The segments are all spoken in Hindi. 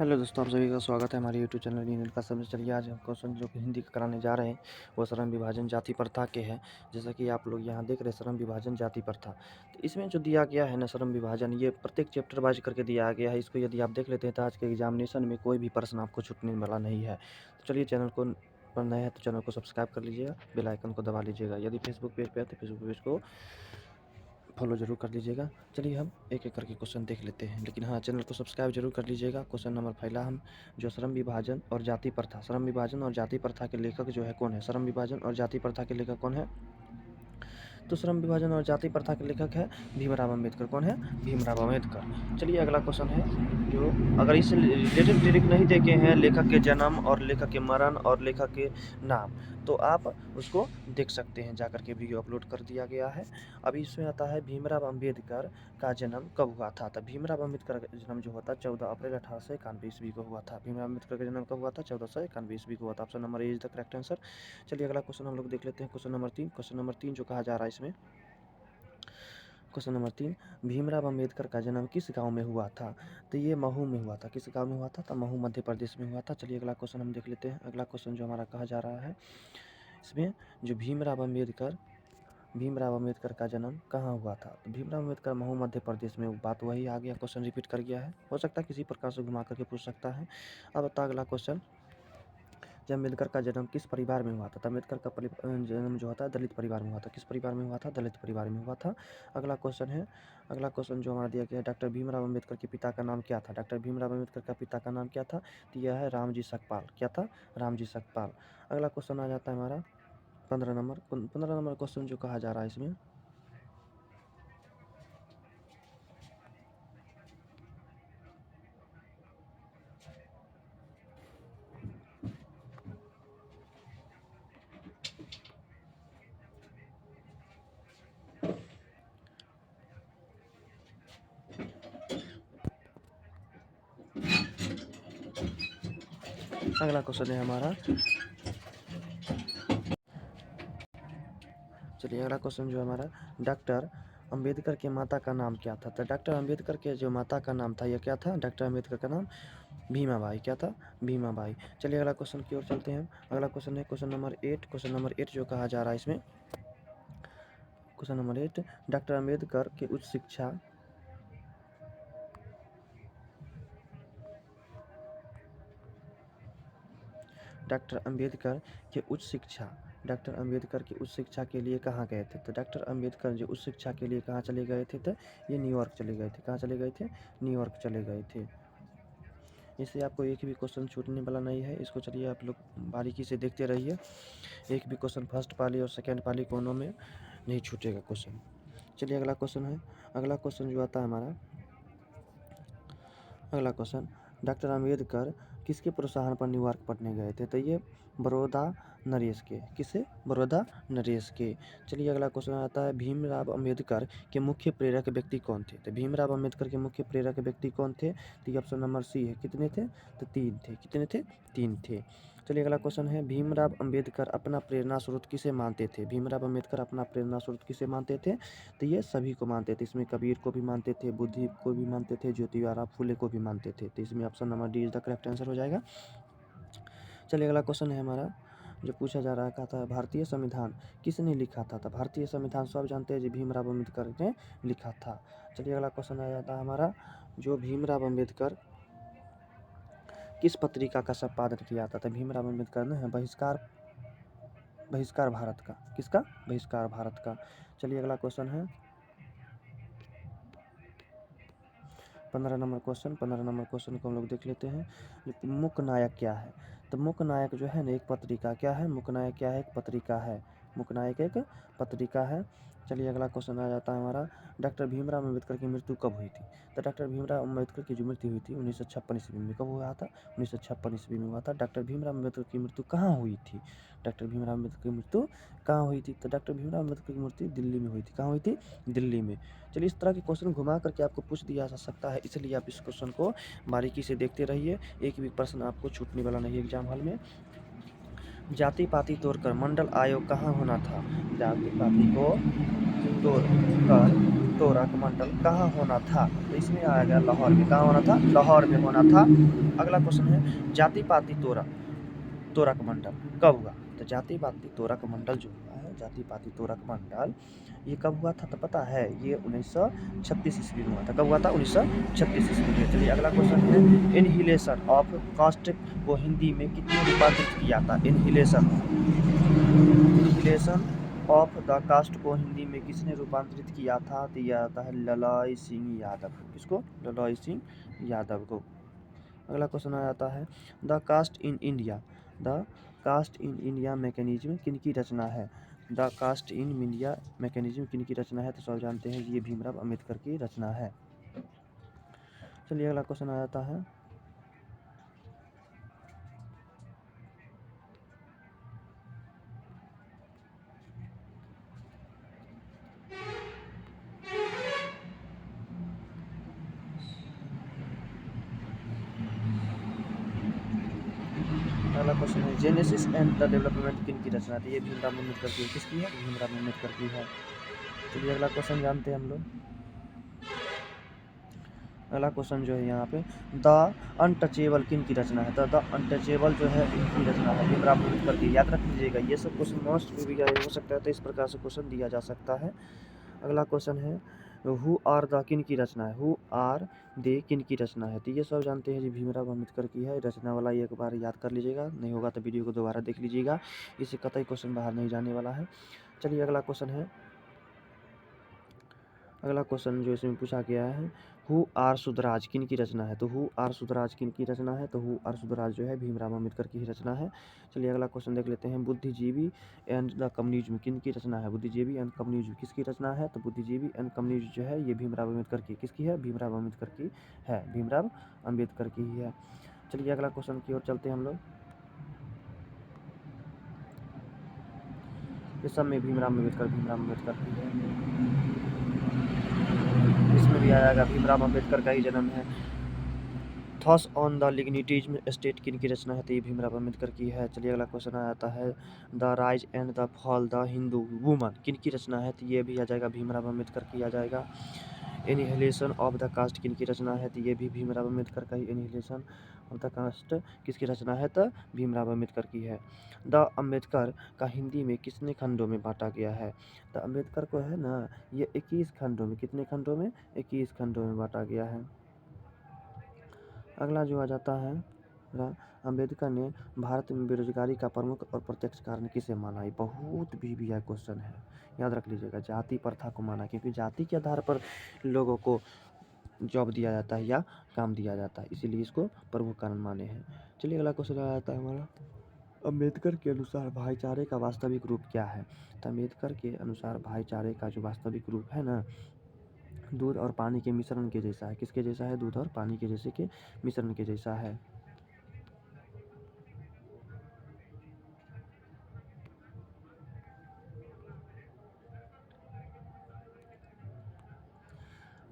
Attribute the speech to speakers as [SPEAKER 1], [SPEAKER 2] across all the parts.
[SPEAKER 1] हेलो दोस्तों, आप सभी का स्वागत है हमारे यूट्यूब चैनल यूनिट का समझ। चलिए आज हम क्वेश्चन जो कि हिंदी का कराने जा रहे हैं वो श्रम विभाजन जाति प्रथा के हैं। जैसा कि आप लोग यहाँ देख रहे हैं श्रम विभाजन जाति प्रथा, तो इसमें जो दिया गया है ना श्रम विभाजन, ये प्रत्येक चैप्टर वाइज करके दिया गया है। इसको यदि आप देख लेते हैं तो आज के एग्जामिनेशन में कोई भी प्रश्न आपको छूटने वाला नहीं है। तो चलिए चैनल को पर नए हैं तो चैनल को सब्सक्राइब कर लीजिएगा, बेल आइकन को दबा लीजिएगा। यदि फेसबुक पेज पे है तो फेसबुक पेज को फॉलो जरूर कर लीजिएगा। चलिए हम एक एक करके क्वेश्चन देख लेते हैं, लेकिन हाँ चैनल को सब्सक्राइब जरूर कर लीजिएगा। क्वेश्चन नंबर पहला हम जो श्रम विभाजन और जाति प्रथा, श्रम विभाजन और जाति प्रथा के लेखक जो है कौन है? श्रम विभाजन और जाति प्रथा के लेखक कौन है? तो श्रम विभाजन और जाति प्रथा के लेखक है भीमराव अम्बेडकर। कौन है? भीमराव अम्बेडकर। चलिए अगला क्वेश्चन है, जो अगर इससे रिलेटेड लिरिक नहीं देखे हैं, लेखक के जन्म और लेखक के मरण और लेखक के नाम, तो आप उसको देख सकते हैं, जाकर के वीडियो अपलोड कर दिया गया है। अभी इसमें आता है भीमराव अम्बेडकर का जन्म कब हुआ था? तो भीमराव अम्बेडकर का जन्म जो होता है 14 अप्रैल 1891 ईस्वी को हुआ था। भीमराव अम्बेडकर का जन्म कब हुआ था? 1491 ईस्वी को हुआ था। Option number A is the correct answer. चलिए अगला क्वेश्चन हम लोग देख लेते हैं। क्वेश्चन नंबर 3, क्वेश्चन नंबर 3 जो कहा जा रहा है इसमें, क्वेश्चन नंबर 3, भीमराव अम्बेडकर का जन्म किस गांव में हुआ था? तो ये महू में हुआ था। किस गांव में हुआ था? तो महू मध्य प्रदेश में हुआ था। चलिए अगला क्वेश्चन हम देख लेते हैं। अगला क्वेश्चन जो हमारा कहा जा रहा है इसमें, जो भीमराव अम्बेडकर का जन्म कहाँ हुआ था? तो भीमराव अम्बेडकर महू मध्य प्रदेश में। बात वही आ गया, क्वेश्चन रिपीट कर गया है, हो सकता है किसी प्रकार से घुमा करके पूछ सकता है। अब आता अगला क्वेश्चन, जब अम्बेडकर का जन्म किस परिवार में हुआ था? तो अम्बेडकर का जन्म जो होता है दलित परिवार में हुआ था। किस परिवार में हुआ था? दलित परिवार में हुआ था। अगला क्वेश्चन है, अगला क्वेश्चन जो हमारा दिया गया है, डॉक्टर भीमराव अम्बेडकर के पिता का नाम क्या था? डॉक्टर भीमराव अम्बेडकर का पिता का नाम क्या था? तो यह है रामजी सकपाल। क्या था? रामजी सकपाल। अगला क्वेश्चन आ जाता है हमारा 15 नंबर क्वेश्चन जो कहा जा रहा है इसमें, अगला क्वेश्चन है हमारा, चलिए अगला क्वेश्चन जो हमारा, डॉक्टर अंबेडकर के माता का नाम क्या था? तो डॉक्टर अंबेडकर के जो माता का नाम था यह क्या था? डॉक्टर अंबेडकर का नाम भीमाबाई। क्या था? भीमाबाई। चलिए अगला क्वेश्चन की ओर चलते हैं। अगला क्वेश्चन है क्वेश्चन नंबर 8। क्वेश्चन नंबर 8 जो कहा जा रहा है इसमें, क्वेश्चन नंबर 8, डॉक्टर अंबेडकर के उच्च शिक्षा, डॉक्टर अंबेडकर के उच्च शिक्षा, डॉक्टर अंबेडकर की उच्च शिक्षा के लिए कहाँ गए थे? तो डॉक्टर अंबेडकर जो उच्च शिक्षा के लिए कहाँ चले गए थे? तो ये न्यूयॉर्क चले गए थे। कहाँ चले गए थे? न्यूयॉर्क चले गए थे। इससे आपको एक भी क्वेश्चन छूटने वाला नहीं है। इसको चलिए आप लोग बारीकी से देखते रहिए, एक भी क्वेश्चन फर्स्ट पाली और सेकंड पाली कोनों में नहीं छूटेगा क्वेश्चन। चलिए अगला क्वेश्चन है, अगला क्वेश्चन जो आता है हमारा, अगला क्वेश्चन, डॉक्टर अंबेडकर किसके प्रोत्साहन पर न्यूयॉर्क पढ़ने गए थे? तो ये बड़ौदा नरेश के। किसे? बड़ौदा नरेश के। चलिए अगला क्वेश्चन आता है, भीमराव अंबेडकर के मुख्य प्रेरक व्यक्ति कौन थे? तो भीमराव अंबेडकर के मुख्य प्रेरक व्यक्ति कौन थे? तो ये ऑप्शन नंबर सी है। कितने थे? तो 3 थे। कितने थे? 3 थे। चलिए अगला क्वेश्चन है, भीमराव अंबेडकर अपना प्रेरणा स्रोत किसे मानते थे? भीमराव अंबेडकर अपना प्रेरणा स्रोत किसे मानते थे? तो ये सभी को मानते थे। इसमें कबीर को भी मानते थे, बुद्धि को भी मानते थे, ज्योतिबा फुले को भी मानते थे। तो इसमें option number D is the correct answer हो जाएगा। चलिए अगला क्वेश्चन है हमारा, जो पूछा जा रहा है, कहता है भारतीय संविधान किसने लिखा था? तो भारतीय संविधान सब जानते हैं जी भीमराव अम्बेडकर ने लिखा था। चलिए अगला क्वेश्चन आ जाता है हमारा, जो भीमराव अम्बेडकर किस पत्रिका का संपादन किया था? तो भीमराव अम्बेडकर ने बहिष्कार भारत का। किसका? बहिष्कार भारत का। चलिए अगला क्वेश्चन है 15 नंबर क्वेश्चन को हम लोग देख लेते हैं। मूक नायक क्या है? तो मूक नायक जो है ना एक पत्रिका, क्या है? मूक नायक क्या है? एक पत्रिका है। मूक नायक एक पत्रिका है। चलिए अगला क्वेश्चन आ जाता है हमारा, डॉक्टर भीमराव अम्बेडकर की मृत्यु कब हुई थी? तो डॉक्टर भीमराव अम्बेडकर की जो मृत्यु हुई थी 1956 ईस्वी में। कब हुआ था? 1956 ईस्वी में हुआ था। डॉक्टर भीमराव अम्बेडकर की मृत्यु कहाँ हुई थी? डॉक्टर भीमराव अम्बेडकर की मृत्यु कहाँ हुई थी? तो डॉक्टर भीमराव अम्बेडकर की मृत्यु दिल्ली में हुई थी। कहाँ हुई थी? दिल्ली में। चलिए इस तरह के क्वेश्चन घुमा करके आपको पूछ दिया जा सकता है, इसलिए आप इस क्वेश्चन को बारीकी से देखते रहिए, एक भी प्रश्न आपको छूटने वाला नहीं है एग्जाम हॉल में। जाति पाति तोड़कर मंडल आयोग कहाँ होना था? जाति पाति को तोड़कर तोरक मंडल कहाँ होना था? तो इसमें आएगा लाहौर में। कहाँ होना था? लाहौर में होना था। अगला क्वेश्चन है जाति पाति तोरक मंडल कब हुआ? तो जाति पाति तोरक मंडल जो हुआ है, जाति पाति तोरक मंडल, ये कब हुआ था तो पता है? ये 1936 ईस्वी में हुआ था। कब हुआ था? 1936 ईस्वी में। चलिए अगला क्वेश्चन है इनहिलेशन ऑफ कास्ट को हिंदी में कितने रूपांतरित किया था? इनहिलेशन ऑफ द कास्ट को हिंदी में किसने रूपांतरित किया था? तो यह आता है ललाई सिंह यादव। किसको? ललाई सिंह यादव को। अगला क्वेश्चन आ जाता है the caste in India mechanism किनकी रचना है? The caste in India mechanism किनकी रचना है? तो सब जानते हैं ये भीमराव अंबेडकर की रचना है। चलिए अगला क्वेश्चन आ जाता है अगला क्वेश्चन है जेनेसिस एंड द डेवलपमेंट किनकी रचना थी? ये भीमराव अम्बेडकर की है। किसकी है? भीमराव अम्बेडकर की है। चलिए अगला क्वेश्चन जानते हैं हम लोग। अगला क्वेश्चन जो है यहाँ पे द अनटचेबल किनकी रचना है? तो द अनटचेबल जो है इनकी रचना है, भीमराव अम्बेडकर की। याद रख लीजिएगा, ये सब क्वेश्चन मोस्ट भी हो सकता है, तो इस प्रकार से क्वेश्चन दिया जा सकता है। अगला क्वेश्चन है हु आर द किनकी रचना है? हु आर दे किनकी रचना है? तो ये सब जानते हैं जी भीमराव अम्बेडकर की है। रचना वाला एक बार याद कर लीजिएगा, नहीं होगा तो वीडियो को दोबारा देख लीजिएगा, इससे कतई क्वेश्चन बाहर नहीं जाने वाला है। चलिए अगला क्वेश्चन है, अगला क्वेश्चन जो इसमें पूछा गया है हु आर सुधराज किनकी रचना है? तो हु आर सुधराज किनकी रचना है? तो हु आर सुधराज जो है भीमराव अम्बेडकर की ही रचना है। चलिए अगला क्वेश्चन देख लेते हैं बुद्धिजीवी एंड द कम्युनिज्म किनकी रचना है? बुद्धिजीवी एंड कम्युनिज्म किसकी रचना है? तो बुद्धिजीवी एंड कम्युनिज्म जो है ये भीमराव अम्बेडकर की। किसकी है? भीमराव अम्बेडकर की है, भीमराव अम्बेडकर की ही है। चलिए अगला क्वेश्चन की ओर चलते हैं हम लोग। इस सब में भीमराव अम्बेडकर की है। इसमें भी आएगा भीमराव अम्बेडकर का ही जन्म है। थॉस ऑन द लिग्निटिज्म स्टेट किनकी रचना है? तो ये भीमराव अम्बेडकर की है। चलिए अगला क्वेश्चन आ जाता है the rise and the fall the Hindu woman किनकी रचना है? तो ये भी आ जाएगा भीमराव अम्बेडकर की आ जाएगा। एनिहिलेशन ऑफ द कास्ट किनकी रचना है? तो ये भी भीमराव अम्बेडकर का ही एनिहिलेशन ऑफ द कास्ट किसकी रचना है? तो भीमराव अम्बेडकर की है। द अम्बेडकर का हिंदी में कितने खंडों में बांटा गया है? तो अम्बेडकर को है ना ये 21 खंडों में, कितने खंडों में? 21 खंडों में बांटा गया है। अगला जो आ जाता है अम्बेडकर ने भारत में बेरोजगारी का प्रमुख और प्रत्यक्ष कारण किसे माना? ये बहुत भी क्वेश्चन है, याद रख लीजिएगा। जाति प्रथा को माना, क्योंकि जाति के आधार पर लोगों को जॉब दिया जाता है या काम दिया जाता है, इसीलिए इसको प्रमुख कारण माने हैं। चलिए अगला क्वेश्चन आ जाता है हमारा अम्बेडकर के अनुसार भाईचारे का वास्तविक रूप क्या है? तो अम्बेडकर के अनुसार भाईचारे का जो वास्तविक रूप है ना, दूध और पानी के मिश्रण के जैसा है। किसके जैसा है? दूध और पानी के जैसे के मिश्रण के जैसा है।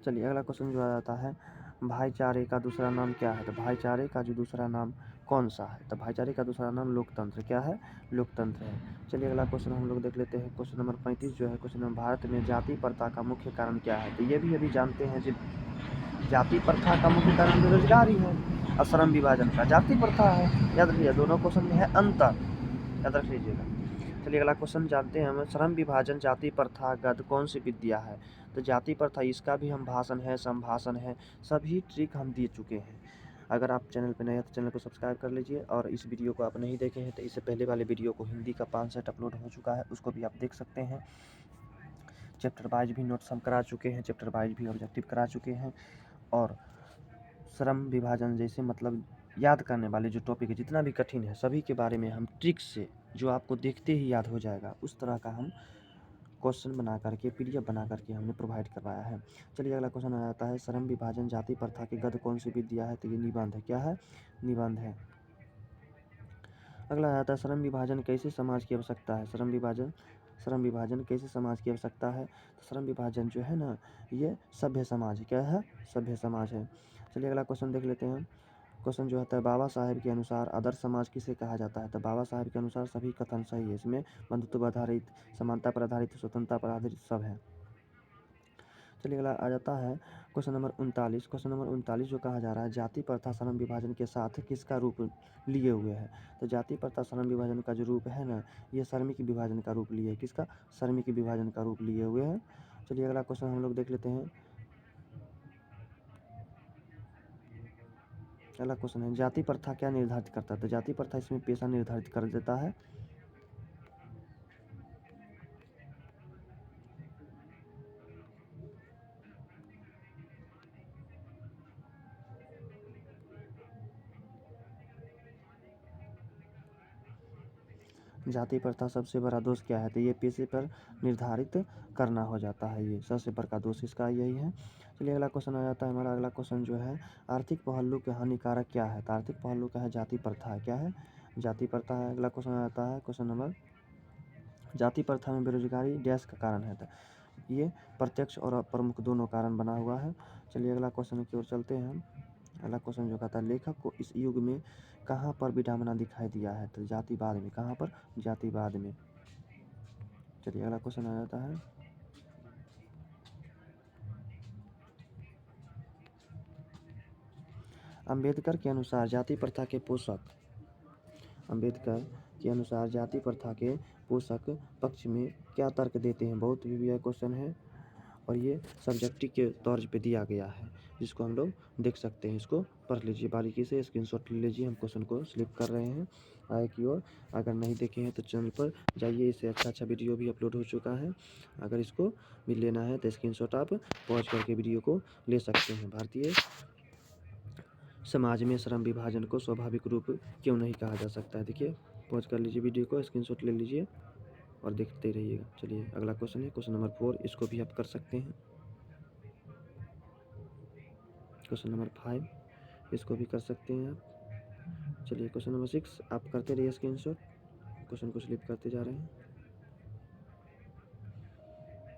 [SPEAKER 1] चलिए अगला क्वेश्चन जो आ जाता है भाईचारे का दूसरा नाम क्या है? तो भाईचारे का जो दूसरा नाम कौन सा है? तो भाईचारे का दूसरा नाम लोकतंत्र। क्या है? लोकतंत्र है। चलिए अगला क्वेश्चन हम लोग देख लेते हैं। क्वेश्चन नंबर 35 जो है क्वेश्चन नंबर भारत में जाति प्रथा का मुख्य कारण क्या है? तो ये भी अभी जानते हैं जी, जाति प्रथा का मुख्य कारण बेरोजगारी है और श्रम विभाजन का जाति प्रथा है। याद रखिए, दोनों क्वेश्चन में है अंतर, याद रख लीजिएगा। चलिए अगला क्वेश्चन जानते हैं हम श्रम विभाजन जाति प्रथा गद कौन सी विद्या है? तो जाति प्रथा इसका भी हम भाषण है, संभाषण है, सभी ट्रिक हम दे चुके हैं। अगर आप चैनल पर नए हैं तो चैनल को सब्सक्राइब कर लीजिए, और इस वीडियो को आप नहीं देखे हैं तो इससे पहले वाले वीडियो को हिंदी का 5 सेट अपलोड हो चुका है, उसको भी आप देख सकते हैं। चैप्टर वाइज भी नोट्स हम करा चुके हैं, चैप्टर वाइज भी ऑब्जेक्टिव करा चुके हैं, और श्रम विभाजन जैसे मतलब याद करने वाले जो टॉपिक है, जितना भी कठिन है, सभी के बारे में हम ट्रिक से, जो आपको देखते ही याद हो जाएगा, उस तरह का हम क्वेश्चन बना करके PDF बना करके हमने प्रोवाइड करवाया है। चलिए अगला क्वेश्चन आ जाता है श्रम विभाजन जाति प्रथा के गद कौन सी विद्या है? तो ये निबंध है। क्या है? निबंध है। अगला आ जाता है श्रम विभाजन कैसे समाज की आवश्यकता है? श्रम विभाजन कैसे समाज की आवश्यकता है? तो श्रम विभाजन जो है ना, ये सभ्य समाज है। क्या है? सभ्य समाज है। चलिए अगला क्वेश्चन देख लेते हैं। क्वेश्चन जो होता है बाबा साहेब के अनुसार आदर्श समाज किसे कहा जाता है? तो बाबा साहेब के अनुसार सभी कथन सही है, इसमें बंधुत्व पर आधारित, समानता पर आधारित, स्वतंत्रता पर आधारित सब है। चलिए अगला आ जाता है क्वेश्चन नंबर 39। क्वेश्चन नंबर 39 जो कहा जा रहा है, जाति प्रथा श्रम विभाजन के साथ किसका रूप लिए हुए है? तो जाति प्रथा श्रम विभाजन का जो रूप है ना, ये श्रमिक विभाजन का रूप लिए है। किसका? श्रमिक विभाजन का रूप लिए हुए हैं। चलिए अगला क्वेश्चन हम लोग देख लेते हैं। अगला क्वेश्चन है, जाति प्रथा क्या निर्धारित करता है? तो जाति प्रथा इसमें पेशा निर्धारित कर देता है। जाति प्रथा सबसे बड़ा दोष क्या है? तो ये पेशे पर निर्धारित करना हो जाता है। ये सबसे बड़ा दोष इसका यही है। चलिए अगला क्वेश्चन आ जाता है हमारा। अगला क्वेश्चन जो है, आर्थिक पहलू के हानिकारक क्या है? तो आर्थिक पहलू क्या है? जाति प्रथा है। क्या है? जाति प्रथा है। अगला क्वेश्चन आ जाता है क्वेश्चन नंबर, जाति प्रथा में बेरोजगारी डैश का कारण है? तो ये प्रत्यक्ष और अप्रमुख दोनों कारण बना हुआ है। चलिए अगला क्वेश्चन की ओर चलते हैं हम। अगला क्वेश्चन जो कहता है, लेखक को इस युग में कहाँ पर विडंबना दिखाई दिया है? तो जातिवाद में। कहाँ पर? जातिवाद में। चलिए अगला क्वेश्चन आ जाता है, अंबेडकर के अनुसार जाति प्रथा के पोषक, अंबेडकर के अनुसार जाति प्रथा के पोषक पक्ष में क्या तर्क देते हैं? बहुत ही यह क्वेश्चन है और ये सब्जेक्टिव के तौर पे दिया गया है, जिसको हम लोग देख सकते हैं। इसको पढ़ लीजिए बारीकी से, स्क्रीनशॉट ले लीजिए। हम क्वेश्चन को स्लिप कर रहे हैं आगे की ओर। अगर नहीं देखे हैं तो चैनल पर जाइए, इससे अच्छा वीडियो भी अपलोड हो चुका है। अगर इसको भी लेना है तो स्क्रीनशॉट आप पॉज करके वीडियो को ले सकते हैं। भारतीय समाज में श्रम विभाजन को स्वाभाविक रूप क्यों नहीं कहा जा सकता है? देखिए, पॉज कर लीजिए वीडियो को, स्क्रीनशॉट ले लीजिए और देखते रहिएगा। चलिए अगला क्वेश्चन है क्वेश्चन नंबर 4। इसको भी आप कर सकते हैं। क्वेश्चन नंबर 5, इसको भी कर सकते हैं आप। चलिए क्वेश्चन नंबर 6 आप करते रहिए स्क्रीनशॉट, क्वेश्चन को स्लिप करते जा रहे हैं।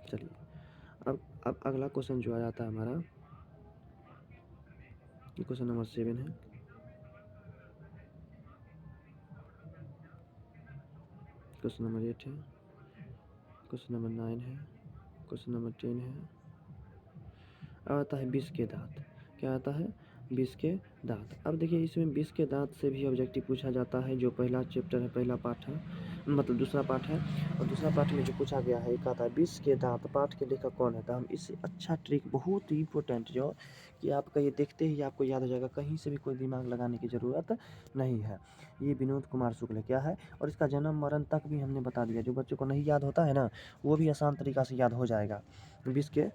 [SPEAKER 1] चलिए अब अगला क्वेश्चन जो आ जाता है हमारा, क्वेश्चन नंबर 7 है। क्वेश्चन नंबर 8 है। क्वेश्चन नंबर 9 है। क्वेश्चन नंबर 10 है। अब आता है विष के दांत। क्या आता है? विष के दांत। अब देखिए, इसमें विष के दांत से भी ऑब्जेक्टिव पूछा जाता है। जो पहला चैप्टर है, पहला पार्ट है, मतलब दूसरा पार्ट है। और दूसरा पार्ट में जो पूछा गया है, एक आता है विष के दांत, पाठ के लेखक कौन है? तो हम इससे अच्छा ट्रिक, बहुत ही इंपॉर्टेंट, जो कि आपका ये देखते ही आपको याद हो जाएगा, कहीं से भी कोई दिमाग लगाने की ज़रूरत नहीं है। ये विनोद कुमार शुक्ल क्या है, और इसका जन्म मरण तक भी हमने बता दिया। जो बच्चों को नहीं याद होता है ना, वो भी आसान तरीका से याद हो जाएगा। विष के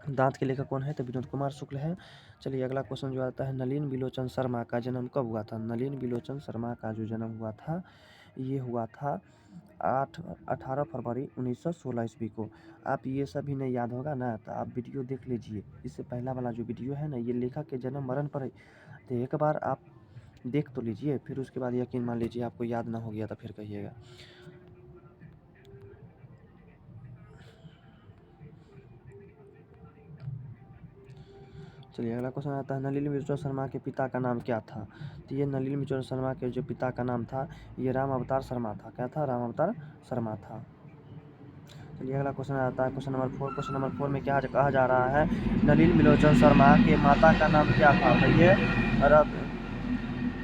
[SPEAKER 1] दांत के लेखक कौन है? तो विनोद कुमार शुक्ल है। चलिए अगला क्वेश्चन जो आता है, नलिन बिलोचन शर्मा का जन्म कब हुआ था? नलिन बिलोचन शर्मा का जो जन्म हुआ था, ये हुआ था 18 फरवरी 1916 ईस्वी को। आप ये सभी नहीं याद होगा ना, तो आप वीडियो देख लीजिए। इससे पहला वाला जो वीडियो है ना, ये लेखक के जन्म मरण पर है। तो एक बार आप देख तो लीजिए, फिर उसके बाद यकीन मान लीजिए आपको याद ना हो गया तो फिर कहिएगा। चलिए अगला क्वेश्चन आता है, नलिनी बिलोचन शर्मा के पिता का नाम क्या था? तो ये नलिनी बिलोचन शर्मा के जो पिता का नाम था, ये राम अवतार शर्मा था। क्या था? राम अवतार शर्मा था। चलिए अगला क्वेश्चन आता है क्वेश्चन नंबर 4। क्वेश्चन नंबर 4 में क्या कहा जा रहा है, नलिनी बिलोचन शर्मा के माता का नाम क्या था? तो ये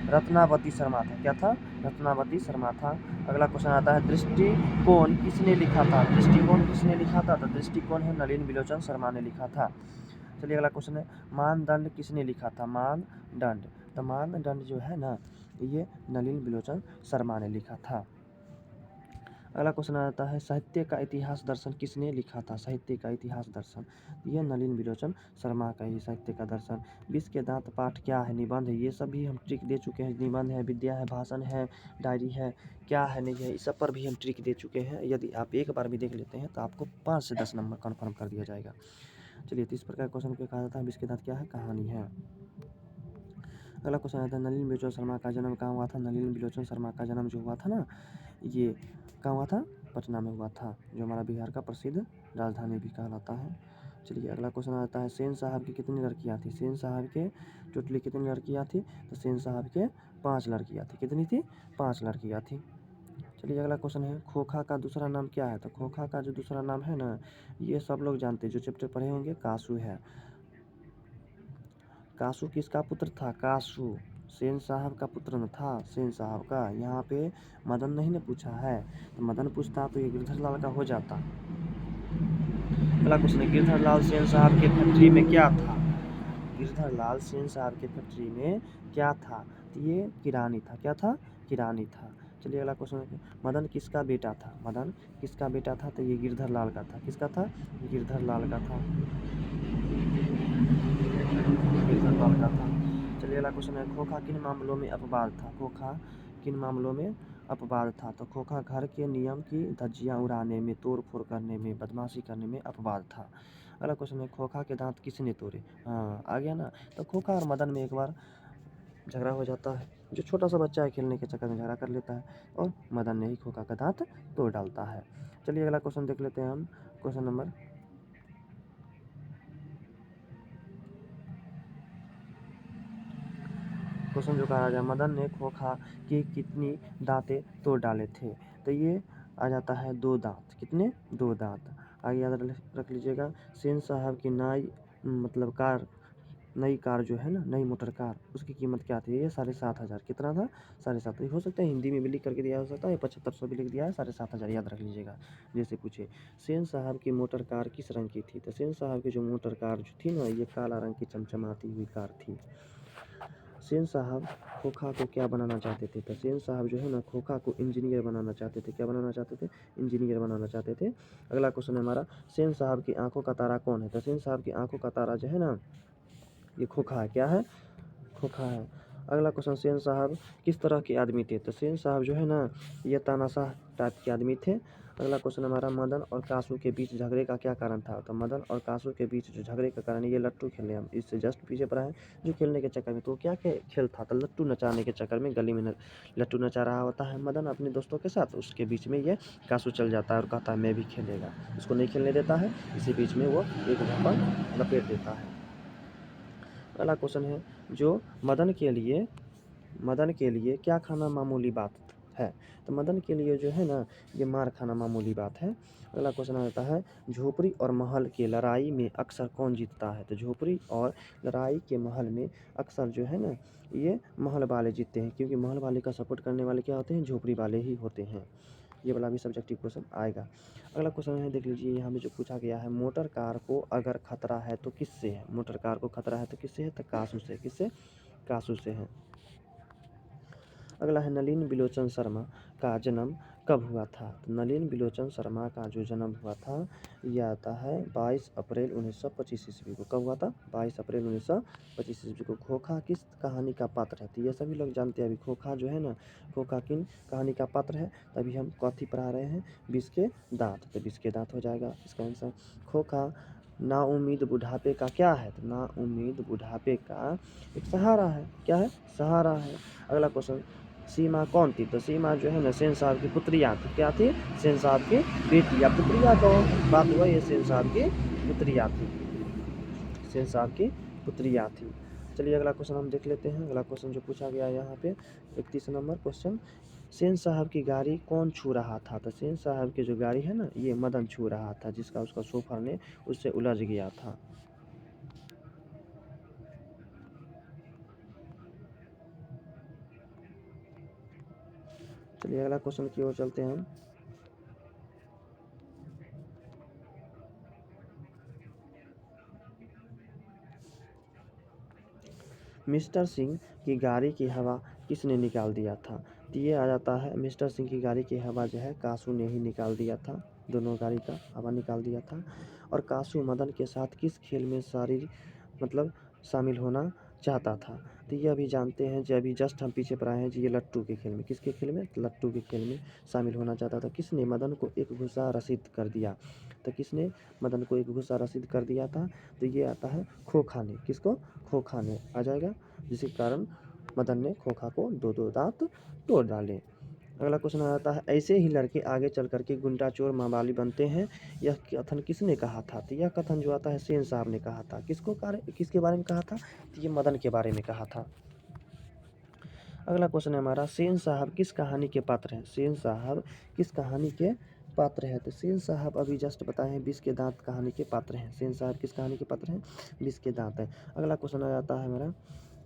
[SPEAKER 1] रत्नावती शर्मा था। क्या था? रत्नावती शर्मा था। अगला क्वेश्चन आता है, दृष्टिकोण किसने लिखा था? दृष्टिकोण किसने लिखा था? तो दृष्टिकोण है नलिनी बिलोचन शर्मा ने लिखा था। चलिए अगला क्वेश्चन है, मानदंड किसने लिखा था? मानदंड। तो मानदंड जो है ना, ये नलिनी बिलोचन शर्मा ने लिखा था। अगला क्वेश्चन आता है, साहित्य का इतिहास दर्शन किसने लिखा था? साहित्य का इतिहास दर्शन, ये नलिनी बिलोचन शर्मा का ही साहित्य का दर्शन। विष के दांत पाठ क्या है? निबंध है। ये सभी हम ट्रिक दे चुके हैं। निबंध है, विद्या है, भाषण है, डायरी है, क्या है नहीं है, इस सब पर भी हम ट्रिक दे चुके हैं। यदि आप एक बार भी देख लेते हैं तो आपको 5 से 10 नंबर कन्फर्म कर दिया जाएगा। चलिए, तो इस प्रकार क्वेश्चन को कहा जाता है विष के दांत क्या है? कहानी है। अगला क्वेश्चन आता है, नलिनी बिलोचन शर्मा का जन्म कहाँ हुआ था? नलिनी बिलोचन शर्मा का जन्म जो हुआ था ना, ये कहाँ हुआ था? पटना में हुआ था, जो हमारा बिहार का प्रसिद्ध राजधानी भी कहलाता है। चलिए अगला क्वेश्चन आता है, सेन साहब की कितनी लड़कियाँ थी? सेन साहब के टोटली कितनी लड़कियाँ थी? तो सेन साहब के 5 लड़कियाँ थी। कितनी थी? 5 लड़कियाँ थी। चलिए अगला क्वेश्चन है, खोखा का दूसरा नाम क्या है? तो खोखा का जो दूसरा नाम है ना, ये सब लोग जानते हैं, जो चैप्टर पढ़े होंगे, कासू है। कासू किसका पुत्र था? कासू सेन साहब का पुत्र न था, सेन साहब का। यहाँ पे मदन नहीं ने पूछा है, तो मदन पूछता तो ये गिरधर लाल का हो जाता। अगला क्वेश्चन है, गिरधर लाल सेन साहब के फैक्ट्री में क्या था? गिरधर लाल सेन साहब के फैक्ट्री में क्या था? तो ये किरानी था। क्या था? किरानी था। चलिए अगला क्वेश्चन है, मदन किसका बेटा था? मदन किसका बेटा था? तो ये गिरधर लाल का था। किसका था? गिरधर लाल का था। गिरधर लाल का था। चलिए अगला क्वेश्चन है, खोखा किन मामलों में अपवाद था? खोखा किन मामलों में अपवाद था? तो खोखा घर के नियम की धज्जियां उड़ाने में, तोड़ फोड़ करने में, बदमाशी करने में अपवाद था। अगला क्वेश्चन है, खोखा के दांत किसने तोड़े? हाँ आ गया ना। तो खोखा और मदन में एक बार झगड़ा हो जाता है। जो छोटा सा बच्चा है, खेलने के चक्कर में झगड़ा कर लेता है और मदन ने ही खोखा का दांत तोड़ डालता है। चलिए अगला क्वेश्चन देख लेते हैं हम। क्वेश्चन नंबर क्वेश्चन जो कहा गया, मदन ने खोखा की कितनी दांतें तोड़ डाले थे? तो ये आ जाता है 2 दांत। कितने? 2 दांत। आगे याद रख लीजिएगा, सेन साहब की मतलब कार, नई कार जो है ना, नई मोटर कार, उसकी कीमत क्या थी? ये 7,500। कितना था? 7,500। हो सकता है हिंदी में भी लिख करके दिया हो सकता है, 7500 भी लिख दिया है, 7,500 याद रख लीजिएगा। जैसे पूछे, सेन साहब की मोटर कार किस रंग की थी? तो सेन साहब की जो मोटर कार जो थी ना, ये काला रंग की चमचमाती हुई कार थी। सेन साहब खोखा को क्या बनाना चाहते थे? तो सेन साहब जो है ना, खोखा को इंजीनियर बनाना चाहते थे। क्या बनाना चाहते थे? इंजीनियर बनाना चाहते थे। अगला क्वेश्चन है हमारा, सेन साहब की आंखों का तारा कौन है? तो सेन साहब की आंखों का तारा जो है ना, ये खोखा है। क्या है? खोखा है। अगला क्वेश्चन, सेन साहब किस तरह के आदमी थे? तो सेन साहब जो है ना, ये तानाशाह टाइप के आदमी थे। अगला क्वेश्चन हमारा, मदन और कासू के बीच झगड़े का क्या कारण था? तो मदन और कासू के बीच जो झगड़े का कारण, ये लट्टू खेलने, हम इससे जस्ट पीछे पड़ा है, जो खेलने के चक्कर में, तो क्या खेल था? तो लट्टू नचाने के चक्कर में गली में लट्टू नचा रहा होता है मदन अपने दोस्तों के साथ, उसके बीच में ये कासू चल जाता है और कहता है मैं भी खेलेगा। उसको नहीं खेलने देता है, इसी बीच में वो एक धप्पड़ लपेट देता है। अगला क्वेश्चन है, जो मदन के लिए क्या खाना मामूली बात है? तो मदन के लिए जो है ना, ये मार खाना मामूली बात है। अगला क्वेश्चन आता है, झोपड़ी और महल की लड़ाई में अक्सर कौन जीतता है? तो झोपड़ी और लड़ाई के महल में अक्सर जो है ना, ये महल वाले जीतते हैं, क्योंकि महल वाले का सपोर्ट करने वाले क्या होते हैं? झोपड़ी वाले ही होते हैं। ये वाला भी सब्जेक्टिव क्वेश्चन आएगा। अगला क्वेश्चन है, देख लीजिए यहाँ पे जो पूछा गया है, मोटर कार को अगर खतरा है तो किससे है? मोटर कार को खतरा है तो किससे है? तो कासू से। किससे? कासू से है। अगला है, नलिन बिलोचन शर्मा का जन्म कब हुआ था? तो नलिन बिलोचन शर्मा का जो जन्म हुआ था, यह आता है 22 अप्रैल 1925 ईस्वी को। कब हुआ था? 22 अप्रैल 1925 ईस्वी को। खोखा किस कहानी का पात्र है? तो ये सभी लोग जानते हैं। अभी खोखा जो है ना, खोखा किन कहानी का पात्र है? तभी हम कथी पढ़ा रहे हैं, विष के दांत। तो विष के दांत हो जाएगा इसका आंसर। खोखा नाउम्मीद बुढ़ापे का क्या है? तो नाउम्मीद बुढ़ापे का एक सहारा है। क्या है? सहारा है। अगला क्वेश्चन, सीमा कौन थी? तो सीमा जो है ना, सेन साहब की पुत्रिया थी। क्या थी? सेन साहब की बेटी या पुत्रिया, तो बात हुआ ये सेन साहब की पुत्रिया थी। सेन साहब की पुत्रिया थी। चलिए अगला क्वेश्चन हम देख लेते हैं। अगला क्वेश्चन जो पूछा गया है यहाँ पे, 31 नंबर क्वेश्चन, सेन साहब की गाड़ी कौन छू रहा था? तो सेन साहब की जो गाड़ी है ना, ये मदन छू रहा था, जिसका उसका सोफर ने उससे उलझ गया था। चलिए अगला क्वेश्चन की ओर चलते हैं हम। मिस्टर सिंह की गाड़ी की हवा किसने निकाल दिया था? तो ये आ जाता है, मिस्टर सिंह की गाड़ी की हवा जो है, कासू ने ही निकाल दिया था। दोनों गाड़ी का हवा निकाल दिया था। और कासू मदन के साथ किस खेल में मतलब शामिल होना चाहता था? तो ये अभी जानते हैं, जो अभी जस्ट हम पीछे पढ़ाए हैं जी, ये लट्टू के खेल में। किसके खेल में? लट्टू के खेल में शामिल होना चाहता था। किसने मदन को एक घुसा रसीद कर दिया? तो किसने मदन को एक घुसा रसीद कर दिया था? तो ये आता है खोखा ने। किसको? खोखा ने आ जाएगा, जिसके कारण मदन ने खोखा को 2-2 दांत तोड़ डाले। अगला क्वेश्चन आता है, ऐसे ही लड़के आगे चल करके गुंडा चोर मावाली बनते हैं, यह कथन किसने कहा था? तो यह कथन जो आता है, सेन साहब ने कहा था। किसके बारे में कहा था? तो ये मदन के बारे में कहा था। अगला क्वेश्चन है हमारा, सेन साहब किस कहानी के पात्र हैं? सेन साहब किस कहानी के पात्र हैं? तो सेन साहब अभी जस्ट बताए हैं, 20 के दांत कहानी के पात्र हैं। सेन साहब किस कहानी के पात्र हैं? 20 के दांत है। अगला क्वेश्चन आ जाता है हमारा,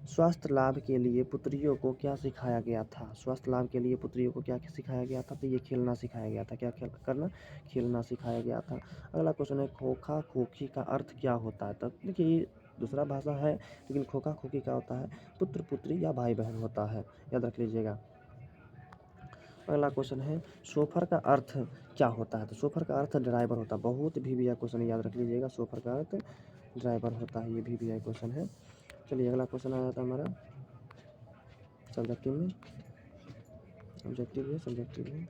[SPEAKER 1] स्वास्थ्य लाभ के लिए पुत्रियों को क्या सिखाया गया था? स्वास्थ्य लाभ के लिए पुत्रियों को क्या सिखाया गया था? तो ये खेलना सिखाया गया था। क्या करना? खेलना सिखाया गया था। अगला क्वेश्चन है, खोखा खोखी का अर्थ क्या होता है? तो देखिए दूसरा भाषा है, लेकिन खोखा खोखी का होता है पुत्र पुत्री या भाई बहन होता है, याद रख लीजिएगा। अगला क्वेश्चन है, सोफर का अर्थ क्या होता है? तो सोफर का अर्थ ड्राइवर होता है। बहुत भी क्वेश्चन याद रख लीजिएगा, सोफर का अर्थ ड्राइवर होता है। ये भी क्वेश्चन है। चलिए अगला क्वेश्चन आ जाता है हमारा सब्जेक्टिव में। सब्जेक्टिव है।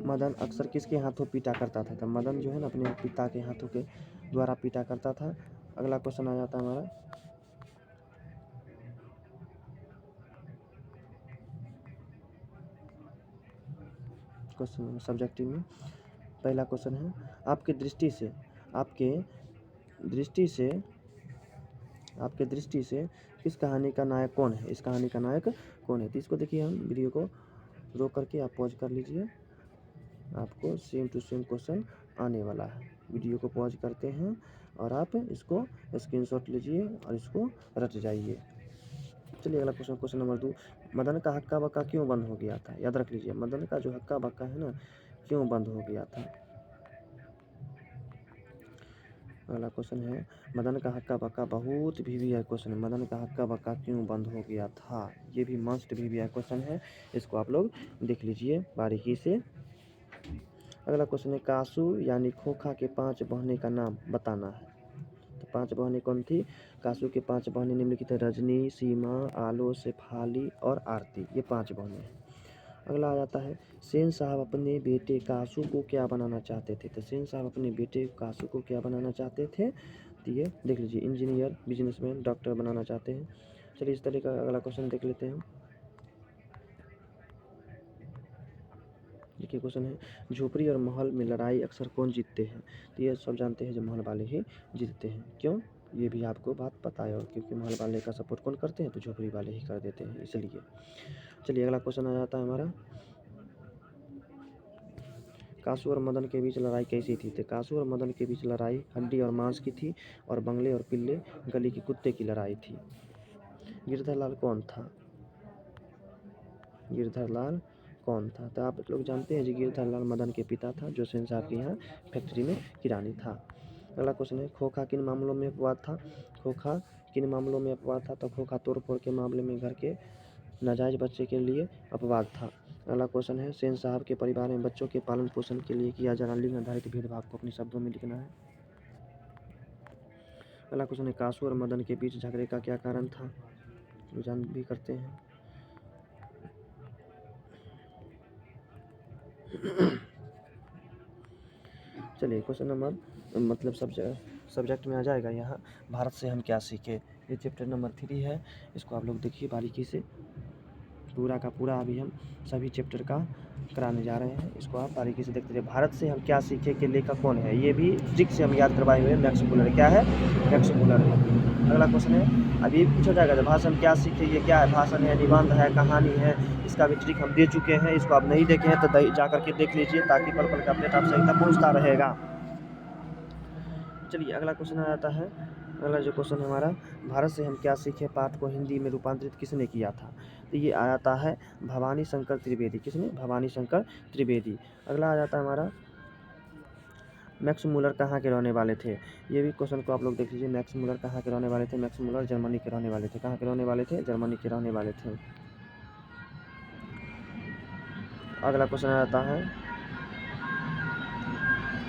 [SPEAKER 1] मदन अक्सर किसके हाथों पीटा करता था? तो मदन जो है ना अपने पिता के हाथों के द्वारा पीटा करता था। अगला क्वेश्चन आ जाता है हमारा क्वेश्चन सब्जेक्टिव में। पहला क्वेश्चन है, आपके दृष्टि से इस कहानी का नायक कौन है? इस कहानी का नायक कौन है? तो इसको देखिए, हम वीडियो को रोक करके आप पॉज कर लीजिए, आपको सेम टू सेम क्वेश्चन आने वाला है। वीडियो को पॉज करते हैं और आप इसको स्क्रीनशॉट लीजिए और इसको रट जाइए। चलिए अगला क्वेश्चन नंबर 2, मदन का हक्का बक्का क्यों बंद हो गया था? याद रख लीजिए, मदन का जो हक्का बक्का है ना, क्यों बंद हो गया था? अगला क्वेश्चन है, मदन का हक्का बक्का बहुत भी है क्वेश्चन है, मदन का हक्का बक्का क्यों बंद हो गया था? ये भी मस्ट भी है क्वेश्चन है, इसको आप लोग देख लीजिए बारीकी से। अगला क्वेश्चन है, कासू यानी खोखा के 5 बहनें का नाम बताना है। तो 5 बहनें कौन थी? कासू के 5 बहनें निम्नलिखित है, रजनी, सीमा, आलो, शेफाली और आरती। ये 5 बहनें हैं। अगला आ जाता है, सेन साहब अपने बेटे कासू को क्या बनाना चाहते थे? तो सेन साहब अपने बेटे कासू को क्या बनाना चाहते थे? तो ये देख लीजिए, इंजीनियर, बिजनेसमैन, डॉक्टर बनाना चाहते हैं। चलिए इस तरह का अगला क्वेश्चन देख लेते हैं। देखिए क्वेश्चन है, झोपड़ी और महल में लड़ाई अक्सर कौन जीतते हैं? तो ये सब जानते हैं जो महल वाले ही जीतते हैं। क्यों? ये भी आपको बात पता है, और क्योंकि महल वाले का सपोर्ट कौन करते हैं? तो झोपड़ी वाले ही कर देते हैं, इसलिए। चलिए अगला क्वेश्चन आ जाता है हमारा, कासू और मदन के बीच लड़ाई कैसी थी? तो कासू और मदन के बीच लड़ाई हड्डी और मांस की थी, और बंगले और पिल्ले गली के कुत्ते की लड़ाई थी। गिरधर लाल कौन था? गिरधर लाल कौन था? तो आप लोग जानते हैं जी, गिरधर लाल मदन के पिता था, जो सेन साहब के यहाँ फैक्ट्री में किरानी था। अगला क्वेश्चन है, खोखा किन मामलों में अपवाद था? खोखा किन मामलों में अपवाद था? तो खोखा तोड़ फोड़ के मामले में घर के नाजायज बच्चे के लिए अपवाद था। अगला क्वेश्चन है, सेन साहब के परिवार में बच्चों के पालन पोषण के लिए किया जाना लिंग आधारित भेदभाव को अपने शब्दों में लिखना है। अगला क्वेश्चन है, कासू और मदन के बीच झगड़े का क्या कारण था? जान भी करते हैं। चलिए क्वेश्चन नंबर मतलब सब्जेक्ट में आ जाएगा यहाँ, भारत से हम क्या सीखे। ये चैप्टर नंबर 3 है, इसको आप लोग देखिए बारीकी से, पूरा का पूरा अभी हम सभी चैप्टर का कराने जा रहे हैं, इसको आप बारीकी से देखते रहिए। भारत से हम क्या सीखे के लेखक कौन है? ये भी ट्रिक से हम याद करवाए हुए, मैक्स मुलर। क्या है? मैक्स मुलर है। अगला क्वेश्चन है, अभी पूछा जाएगा जब भाषण क्या सीखे, ये क्या है? भाषण है, निबंध है, कहानी है, इसका भी ट्रिक हम दे चुके हैं। इसको आप नहीं देखे हैं तो जा करके देख लीजिए, ताकि पल पल का अपडेट आप सही तक पहुँचता रहेगा। चलिए अगला क्वेश्चन आ जाता है, अगला जो क्वेश्चन है हमारा, भारत से हम क्या सीखे पाठ को हिंदी में रूपांतरित किसने किया था? तो ये आ जाता है भवानी शंकर त्रिवेदी। किसने? भवानी शंकर त्रिवेदी। अगला आ जाता है हमारा, मैक्स मुलर कहाँ के रहने वाले थे? ये भी क्वेश्चन को आप लोग देख लीजिए, मैक्स मुलर कहाँ के रहने वाले थे? मैक्स मुलर जर्मनी के रहने वाले थे। कहाँ के रहने वाले थे? जर्मनी के रहने वाले थे। अगला क्वेश्चन आ जाता है,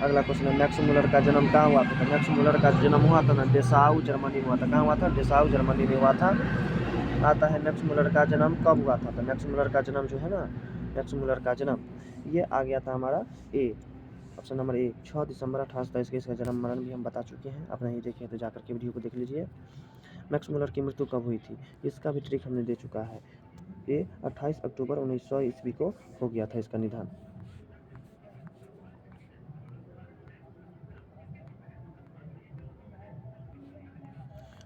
[SPEAKER 1] अगला क्वेश्चन है, मैक्स मुलर का जन्म कहाँ हुआ था? मैक्स मुलर का जन्म हुआ था ना डेसाउ जर्मनी में हुआ था। कहाँ हुआ था? डेसाउ जर्मनी में हुआ था। आता है मैक्स मुलर का जन्म कब हुआ था? तो मैक्स मुलर का जन्म जो है ना, मैक्स मुलर का जन्म ये आ गया था हमारा ए, ऑप्शन नंबर ए, 6 दिसंबर 1827 इसका जन्म मरण भी हम बता चुके हैं। आप नहीं देखे तो जाकर के वीडियो को देख लीजिए। मैक्स मुलर की मृत्यु कब हुई थी? इसका भी ट्रिक हमने दे चुका है। ये 28 अक्टूबर 1900 ईस्वी को हो गया था इसका निधन।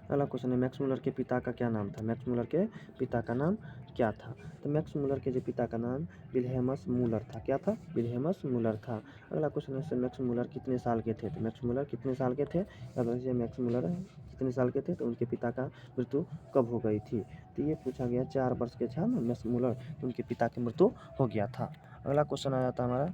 [SPEAKER 1] अगला क्वेश्चन है मैक्स मुलर के पिता का क्या नाम था। मैक्स मुलर के पिता का नाम क्या था। तो मैक्स मुलर के जो पिता का नाम विल्हेमस मूलर था। क्या था? विल्हेमस मूलर था। अगला क्वेश्चन है मैक्स मुलर कितने साल के थे। तो मैक्स मुलर कितने साल के थे। याद रखिए मैक्स मुलर कितने साल के थे, तो उनके पिता का मृत्यु कब हो गई थी। तो ये पूछा गया 4 वर्ष के था ना मैक्स मुलर, तो उनके पिता की मृत्यु हो गया था। अगला क्वेश्चन आ जाता है हमारा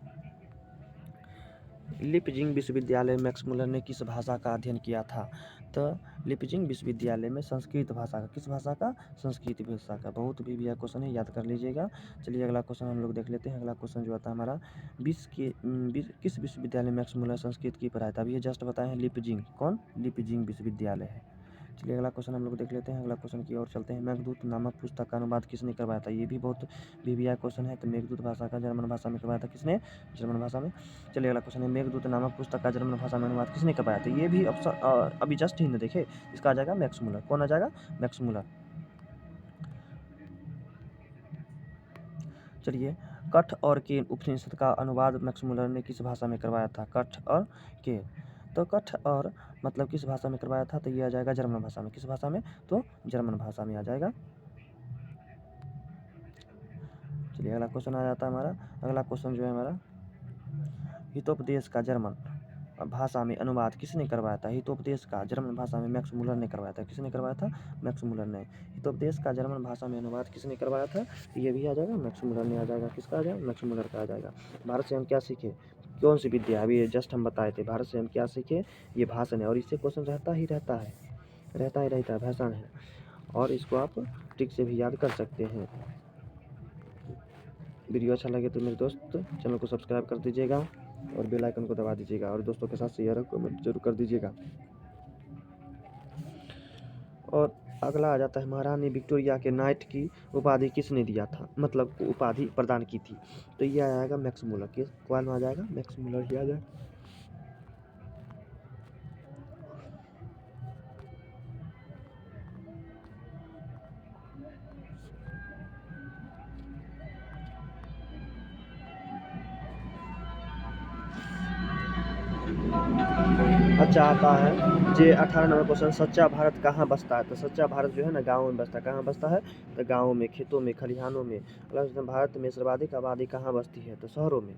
[SPEAKER 1] लिपजिंग विश्वविद्यालय में मैक्स मुलर ने किस भाषा का अध्ययन किया था। तो लिपजिंग विश्वविद्यालय में संस्कृत भाषा का, किस भाषा का? संस्कृत भाषा का। बहुत भी यह क्वेश्चन है, याद कर लीजिएगा। चलिए अगला क्वेश्चन हम लोग देख लेते हैं। अगला क्वेश्चन जो आता है हमारा किस विश्वविद्यालय में मैक्स मुलर संस्कृत की पढ़ाई था। अभी ये जस्ट बताए हैं लिपजिंग, कौन? लिपजिंग विश्वविद्यालय है। चलिए अगला क्वेश्चन हम लोग देख लेते हैं। अगला क्वेश्चन की ओर चलते हैं। मेघदूत नामक पुस्तक का अनुवाद किसने करवाया था। ये भी बहुत VVI क्वेश्चन है। तो मेघदूत भाषा का जर्मन भाषा में करवाया था किसने? जर्मन भाषा में। चलिए अगला क्वेश्चन है मेघदूत नामक पुस्तक का जर्मन भाषा में अनुवाद किसने करवाया था। ये भी ऑप्शन अभी जस्ट ही देखे, इसका आ जाएगा मैक्स मुलर। कौन आ जाएगा? Max Muller. चलिए कठ और केन उपनिषद का अनुवाद मैक्स मुलर ने किस भाषा में करवाया था। कठ और केन, तो कठ और मतलब किस भाषा में करवाया था। तो ये आ जाएगा जर्मन भाषा में। किस भाषा में? तो जर्मन भाषा में आ जाएगा। चलिए अगला क्वेश्चन आ जाता है हमारा। अगला क्वेश्चन जो है हमारा हितोपदेश का जर्मन भाषा में अनुवाद किसने करवाया था। हितोपदेश का जर्मन भाषा में मैक्स मुलर ने करवाया था। किसने करवाया था? मैक्स मुलर ने। हितोपदेश का जर्मन भाषा में अनुवाद किसने करवाया था। ये भी आ जाएगा मैक्स मुलर ने आ जाएगा। किसका आ जाएगा? मैक्स मुलर का आ जाएगा। भारत से हम क्या सीखे, कौन सी विद्या, अभी जस्ट हम बताए थे। भारत से हम क्या सीखे, ये भाषण है। और इससे क्वेश्चन रहता ही रहता है, भाषण है। और इसको आप ट्रिक से भी याद कर सकते हैं। वीडियो अच्छा लगे तो मेरे दोस्त चैनल को सब्सक्राइब कर दीजिएगा और बेल आइकन को दबा दीजिएगा और दोस्तों के साथ शेयर और कमेंट जरूर कर दीजिएगा। और अगला आ जाता है महारानी विक्टोरिया के नाइट की उपाधि किसने दिया था, मतलब उपाधि प्रदान की थी। तो ये आ जाएगा मैक्स मुलर। के कौन आ जाएगा? मैक्स मुलर ही आ जाएगा। अच्छा आता है जे 18 नंबर क्वेश्चन, सच्चा भारत कहाँ बसता है। तो सच्चा भारत जो है ना गाँव में बसता है। कहाँ बसता है? तो गाँव में, खेतों में, खलिहानों में। अगला भारत में सर्वाधिक आबादी कहाँ बसती है। तो शहरों में।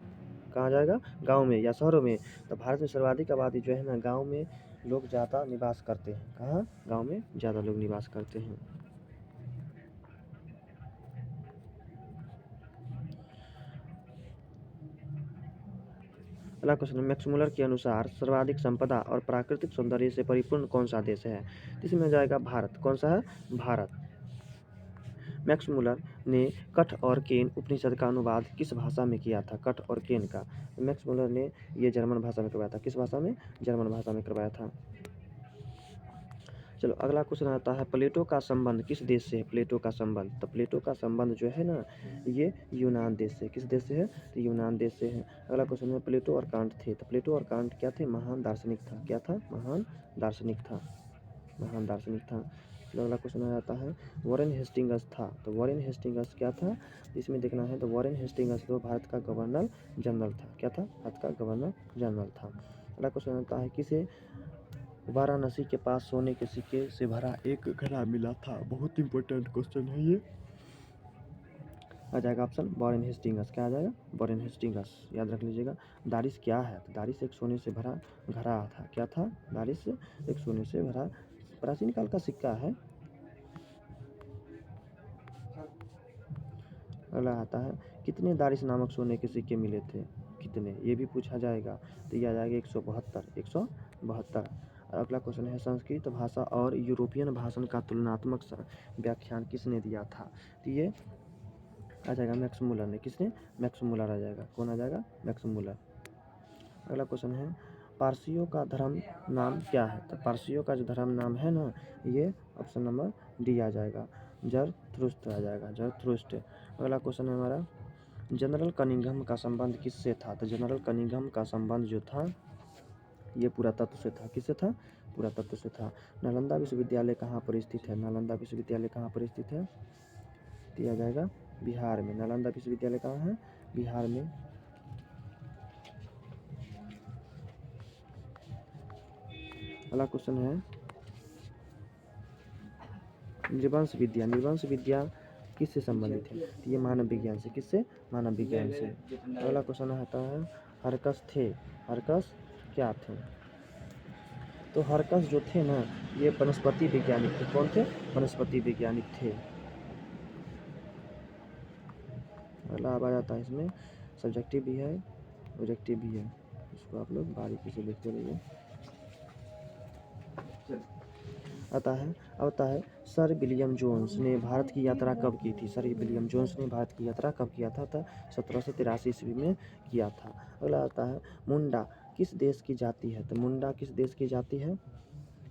[SPEAKER 1] कहाँ जाएगा? गाँव में या शहरों में। तो भारत में सर्वाधिक आबादी जो है ना गाँव में लोग ज़्यादा निवास करते हैं। कहाँ? गाँव में ज़्यादा लोग निवास करते हैं। अगला क्वेश्चन मैक्स मुलर के अनुसार सर्वाधिक संपदा और प्राकृतिक सौंदर्य से परिपूर्ण कौन सा देश है। इसमें जाएगा भारत। कौन सा है? भारत। मैक्स मुलर ने कठ और केन उपनिषद का अनुवाद किस भाषा में किया था। कठ और केन का मैक्स मुलर ने ये जर्मन भाषा में करवाया था। किस भाषा में? जर्मन भाषा में करवाया था। चलो अगला क्वेश्चन आता है प्लेटो का संबंध किस देश से है। प्लेटो का संबंध, तो प्लेटो का संबंध जो है ना ये यूनान देश से। किस देश से है? तो यूनान देश से है। अगला क्वेश्चन में प्लेटो और कांट थे। तो प्लेटो और कांट क्या थे? महान दार्शनिक था। क्या था? महान दार्शनिक था। महान दार्शनिक था। चलो अगला क्वेश्चन आ जाता है वॉरेन हेस्टिंगस था। तो वॉरेन हेस्टिंगस क्या था इसमें देखना है। तो वॉरेन हेस्टिंगस तो भारत का गवर्नर जनरल था। क्या था? भारत का गवर्नर जनरल था। अगला क्वेश्चन आता है किसे वाराणसी के पास सोने के सिक्के से भरा एक घड़ा मिला था। बहुत इंपॉर्टेंट क्वेश्चन है ये। आ जाएगा ऑप्शन वॉरेन हेस्टिंगस। क्या आ जाएगा? Warren Hastings. याद रख लीजिएगा। दारिस क्या है? तो दारिस एक सोने से भरा घड़ा था। क्या था? दारिस एक सोने से भरा प्राचीन काल का सिक्का है। अगला आता है कितने दारिस नामक सोने के सिक्के मिले थे। कितने, ये भी पूछा जाएगा। तो ये आ जाएगा 172। 172। अगला क्वेश्चन है संस्कृत भाषा और यूरोपियन भाषण का तुलनात्मक व्याख्यान किसने दिया था। तो ये आ जाएगा मैक्स मुलर ने। किसने? मैक्स मुलर आ जाएगा। कौन आ जाएगा? Max Muller. अगला क्वेश्चन है पारसियों का धर्म नाम क्या है। तो पारसियों का जो धर्म नाम है ना ये ऑप्शन नंबर डी आ जाएगा। जरथुस्त्र आ जाएगा। जरथुस्त्र। अगला क्वेश्चन है हमारा जनरल कनिंघम का संबंध किससे था। तो जनरल कनिंघम का संबंध जो था ये पुरातत्व से था। किससे था? पुरातत्व से था। नालंदा विश्वविद्यालय कहाँ पर स्थित है। नालंदा विश्वविद्यालय कहाँ पर स्थित है। दिया जाएगा बिहार में। नालंदा विश्वविद्यालय कहाँ है? बिहार में। अगला क्वेश्चन है नृवंश विद्या किससे संबंधित है? तो ये मानव विज्ञान से। किससे? मानव विज्ञान से। अगला क्वेश्चन आता है हरकस थे। हरकस क्या थे? तो हरकस जो थे ना, ये वनस्पति वैज्ञानिक थे। कौन थे? वनस्पति वैज्ञानिक थे। अगला अब आ जाता है इसमें सब्जेक्टिव भी है, ऑब्जेक्टिव भी है, इसको आप लोग बारीकी से देखते रहिए। आता है सर विलियम जोन्स ने भारत की यात्रा कब की थी? सर विलियम जोन्स ने भारत की यात्रा कब किया था? 1783 ईस्वी में किया था। अगला आता है मुंडा किस देश की जाति है? तो मुंडा किस देश की जाति है?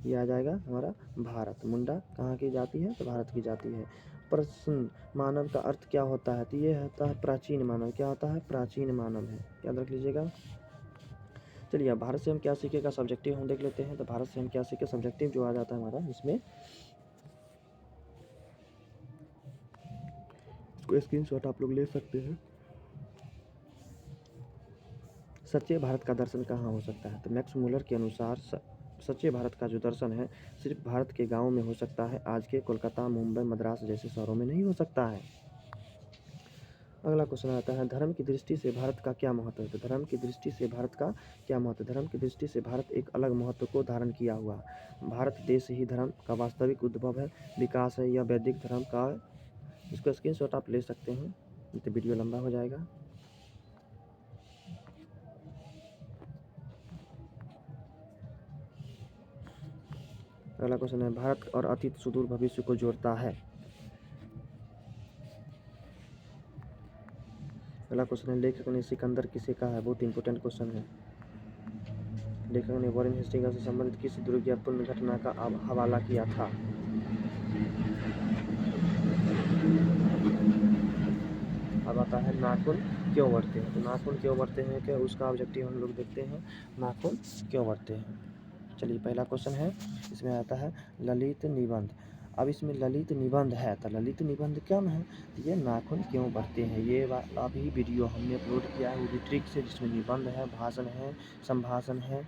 [SPEAKER 1] ये आ जाएगा हमारा भारत। मुंडा कहाँ की जाति है? तो भारत की जाति है। प्रश्न मानव का अर्थ क्या होता है? तो ये होता है प्राचीन मानव। क्या होता है? प्राचीन मानव है, याद रख लीजिएगा। चलिए अब भारत से हम क्या सीखेगा सब्जेक्टिव हम देख लेते हैं। तो भारत से हम क्या सीखे सब्जेक्टिव जो आ जाता है हमारा इसमें, इसको स्क्रीनशॉट आप लोग ले सकते हैं। सच्चे भारत का दर्शन कहाँ हो सकता है? तो मैक्स मुलर के अनुसार सच्चे भारत का जो दर्शन है सिर्फ भारत के गाँव में हो सकता है, आज के कोलकाता, मुंबई, मद्रास जैसे शहरों में नहीं हो सकता है। अगला क्वेश्चन आता है धर्म की दृष्टि से भारत का क्या महत्व है? तो धर्म की दृष्टि से भारत का क्या महत्व? धर्म की दृष्टि से भारत एक अलग महत्व को धारण किया हुआ। भारत देश ही धर्म का वास्तविक उद्भव है, विकास है, यह वैदिक धर्म का। इसको स्क्रीनशॉट आप ले सकते हैं, नहीं तो वीडियो लंबा हो जाएगा। अगला क्वेश्चन है भारत और अतीत सुदूर भविष्य को जोड़ता है। अगला क्वेश्चन है लेखक ने सिकंदर किसे कहा है? बहुत इंपॉर्टेंट क्वेश्चन है। लेखक ने वॉरेन हेस्टिंग्स से संबंधित किस दुर्भाग्यपूर्ण घटना का हवाला किया था? अब आता है नाखून क्यों बढ़ते हैं? तो नाखून क्यों बढ़ते हैं क्या उसका ऑब्जेक्टिव हम लोग देखते हैं, नाखून क्यों बढ़ते हैं। चलिए पहला क्वेश्चन है, इसमें आता है ललित निबंध। अब इसमें ललित निबंध है, तो ललित निबंध क्या है? तो ये नाखून क्यों बढ़ते हैं, ये अभी वीडियो हमने अपलोड किया है, वो भी ट्रिक से, जिसमें निबंध है, भाषण है, संभाषण है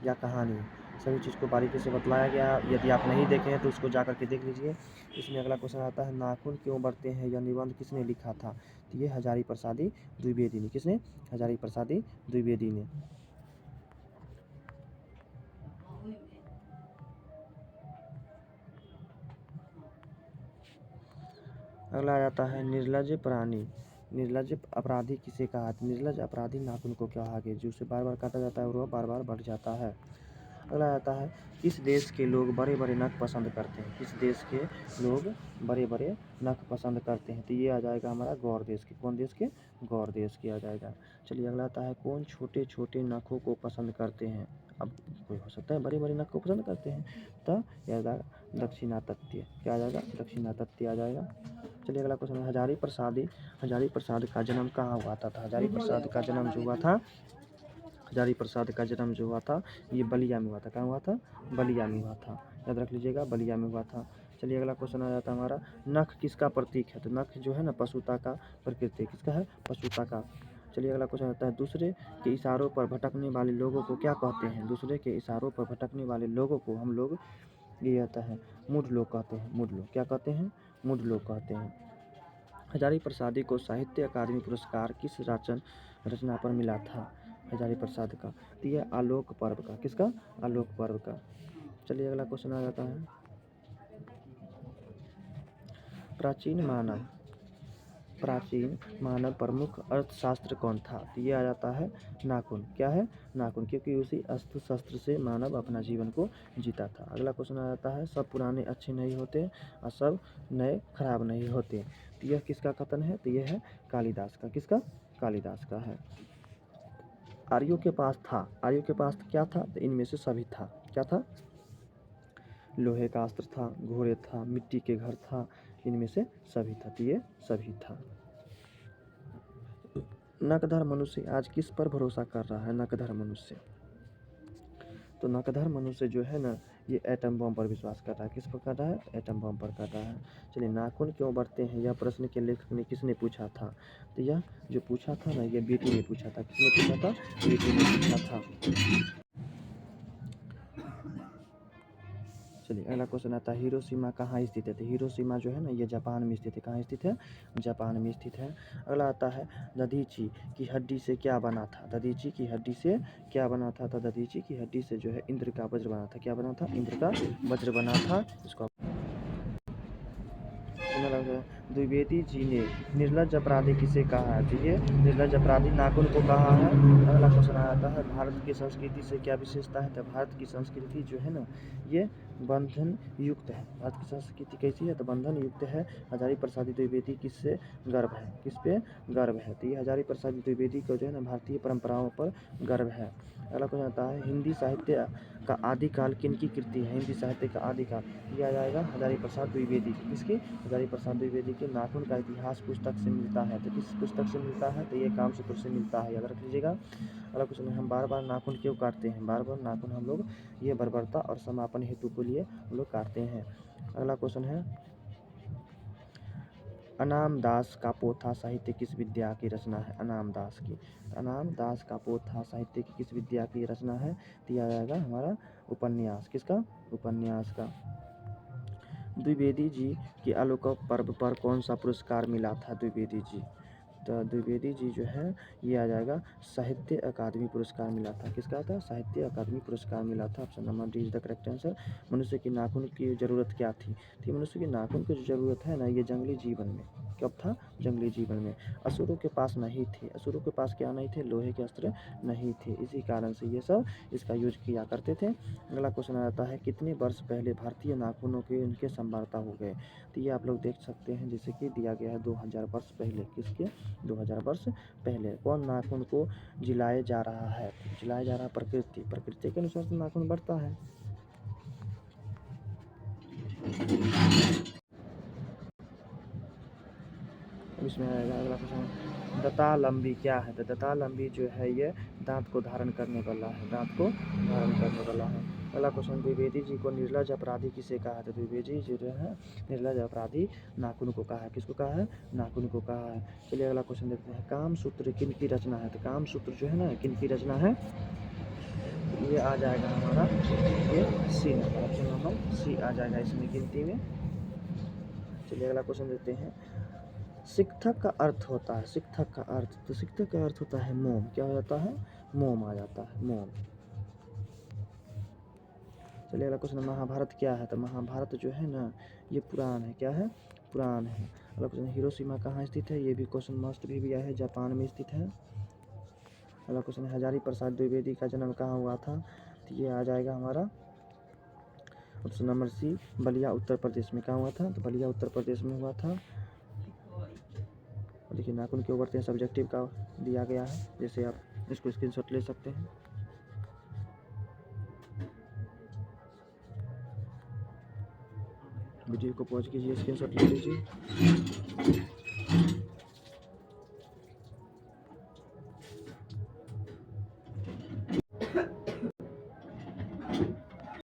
[SPEAKER 1] या कहानी, सभी चीज़ को बारीकी से बतलाया गया। यदि आप नहीं देखे हैं तो उसको जा करके देख लीजिए। इसमें अगला क्वेश्चन आता है नाखून क्यों बढ़ते हैं, यह निबंध किसने लिखा था? तो ये हजारी प्रसादी द्विवेदी ने। किसने? हजारी प्रसादी द्विवेदी ने। अगला आ जाता है निर्लज प्राणी। निर्लज अपराधी किसे कहा? निर्लज अपराधी नाखून को कहा गया जिसे बार बार काटा जाता है और वह बार बार बढ़ जाता है। अगला आता है किस देश के लोग बड़े बड़े नख पसंद करते हैं? किस देश के लोग बड़े बड़े नख पसंद करते हैं? तो ये आ जाएगा हमारा गौर देश के। कौन देश के? गौर देश के आ जाएगा। चलिए अगला आता है कौन छोटे छोटे नखों को पसंद करते हैं? अब कोई हो सकता है बड़े बड़े नख को पसंद करते हैं, तो यह आ जाएगा दक्षिणातत्य। क्या आ जाएगा? दक्षिणातत्य आ जाएगा। चलिए अगला क्वेश्चन है हजारी प्रसाद का जन्म कहाँ हुआ था? हजारी प्रसाद का जन्म जो हुआ था, हजारी प्रसाद का जन्म जो हुआ था ये बलिया में हुआ था। कहाँ हुआ था? बलिया में हुआ था, याद रख लीजिएगा, बलिया में हुआ था। चलिए अगला क्वेश्चन आ जाता है हमारा नख किसका प्रतीक है? तो नख जो है ना पशुता का प्रकृति, किसका है? पशुता का। चलिए अगला क्वेश्चन आता है दूसरे के इशारों पर भटकने वाले लोगों को क्या कहते हैं? दूसरे के इशारों पर भटकने वाले लोगों को हम लोग ये आता है मूढ़ लोग कहते हैं। मूढ़ लोग क्या कहते हैं? मूढ़ लोग कहते हैं। हजारी प्रसादी को साहित्य अकादमी पुरस्कार किस रचना पर मिला था? हजारी प्रसाद का, तो यह आलोक पर्व का। किसका? आलोक पर्व का। चलिए अगला क्वेश्चन आ जाता है प्राचीन मानव प्रमुख अर्थशास्त्र कौन था? तो ये आ जाता है नाखून। क्या है? नाखून, क्योंकि उसी अस्त्र शस्त्र से मानव अपना जीवन को जीता था। अगला क्वेश्चन आ जाता है सब पुराने अच्छे नहीं होते और सब नए खराब नहीं होते। तो यह किसका कथन है? तो यह है कालिदास का। किसका? कालिदास का है। आर्यों के पास क्या था? तो इनमें से सभी था। क्या था? लोहे का अस्त्र था, घोड़े था, मिट्टी के घर था, इनमें से सभी था। तो ये सभी था। नकधर मनुष्य आज किस पर भरोसा कर रहा है? नकधर मनुष्य, तो नकधर मनुष्य जो है ना ये एटम बम पर विश्वास कर रहा है। किस पर कर रहा है? एटम बम पर कर रहा है। चलिए नाखून क्यों बढ़ते हैं यह प्रश्न के लेखक ने किसने पूछा था? तो यह जो पूछा था ना ये बेटी ने पूछा था। किसने पूछा था? बेटी ने पूछा था। चलिए अगला क्वेश्चन आता है हिरोशिमा कहाँ स्थित है। तो हिरोशिमा जो है ना ये जापान में स्थित है। कहाँ स्थित है? जापान में स्थित है। अगला आता है दधीची की हड्डी से क्या बना था। दधीची की हड्डी से क्या बना था। तो दधीची की हड्डी से जो है इंद्र का वज्र बना था। क्या बना था? इंद्र का वज्र बना था। इसको द्विवेदी जी ने निर्लज अपराधी किसे कहा है। तो ये निर्लज अपराधी नाखून को कहा है। अगला क्वेश्चन आता है भारत की संस्कृति से क्या विशेषता है। तो भारत की संस्कृति जो है ना ये बंधन युक्त है। भारत की संस्कृति कैसी है? तो बंधन युक्त है। हजारी प्रसादी द्विवेदी किससे गर्व है? किस पे गर्व है? तो ये हजारी प्रसादी द्विवेदी को जो है ना भारतीय परंपराओं पर गर्व है। अगला क्वेश्चन आता है हिंदी साहित्य का आदिकाल किनकी कृति है। हिंदी साहित्य का आदिकाल यह आ जाएगा हजारी प्रसाद द्विवेदी की। किसकी? हजारी प्रसाद द्विवेदी के नाखून का इतिहास पुस्तक से मिलता है। तो किस पुस्तक से मिलता है? तो ये कामसूत्र से मिलता है, याद रख लीजिएगा। अगला क्वेश्चन है हम बार बार नाखून क्यों काटते हैं। बार बार नाखून हम लोग ये बर्बरता और समापन हेतु के लिए हम लोग काटते हैं। अगला क्वेश्चन है अनाम दास का पोथा साहित्य किस विद्या की रचना है। अनाम दास की। अनाम दास का पोथा साहित्य की किस विद्या की रचना है। तो यह आएगा हमारा उपन्यास। किसका? उपन्यास का। द्विवेदी जी के आलोक पर्व पर कौन सा पुरस्कार मिला था। द्विवेदी जी तो द्विवेदी जी जो है ये आ जाएगा साहित्य अकादमी पुरस्कार मिला था। किसका था? साहित्य अकादमी पुरस्कार मिला था। Option number D is the correct answer. मनुष्य की नाखून की ज़रूरत क्या थी। तो मनुष्य की नाखून की जो ज़रूरत है ना ये जंगली जीवन में। कब था? जंगली जीवन में। असुरों के पास नहीं थे। असुरों के पास क्या नहीं थे? लोहे के अस्त्र नहीं थे। इसी कारण से ये सब इसका यूज किया करते थे। अगला क्वेश्चन आता है कितने वर्ष पहले भारतीय नाखूनों के उनके संवारता हो गए। तो ये आप लोग देख सकते हैं जैसे कि दिया गया है 2000 वर्ष पहले। किसके? 2000 वर्ष पहले। कौन नाखून को जिलाया जा रहा है। जिलाया जा रहा है प्रकृति। प्रकृति के अनुसार से नाखून बढ़ता है। अब इसमें आएगा अगला क्वेश्चन दतालंबी क्या है। तो दतालंबी जो है ये दांत को धारण करने वाला है। दांत को धारण करने वाला है। अगला क्वेश्चन द्विवेदी जी को निर्लज अपराधी किसे कहा है। तो द्विवेदी जी जो है निर्लज अपराधी नाखून को कहा है। किसको कहा है? नाखून को कहा है। चलिए अगला क्वेश्चन देखते हैं काम सूत्र किन की रचना है। तो काम सूत्र जो है ना किन की रचना है। ये आ जाएगा हमारा ये C number. Option number C आ जाएगा इसमें गिनती में। चलिए अगला क्वेश्चन देखते हैं शिक्षक का अर्थ होता है। शिक्षक का अर्थ तो शिक्षक का अर्थ होता है मोम। क्या हो जाता है? मोम आ जाता है। मोम। चलिए अगला क्वेश्चन महाभारत क्या है। तो महाभारत जो है ना ये पुराण है। क्या है? पुराण है। अगला क्वेश्चन हिरोशिमा कहाँ स्थित है। ये भी क्वेश्चन मस्ट भी आया है। जापान में स्थित है। अगला क्वेश्चन हजारी प्रसाद द्विवेदी का जन्म कहाँ हुआ था। तो ये आ जाएगा हमारा ऑप्शन नंबर सी बलिया उत्तर प्रदेश में। कहाँ हुआ था। तो बलिया उत्तर प्रदेश में हुआ था। देखिए नाखून क्यों बढ़ते हैं सब्जेक्टिव का दिया गया है। जैसे आप इसको स्क्रीनशॉट ले सकते हैं। वीडियो को पॉज कीजिए, स्क्रीनशॉट ले लीजिए।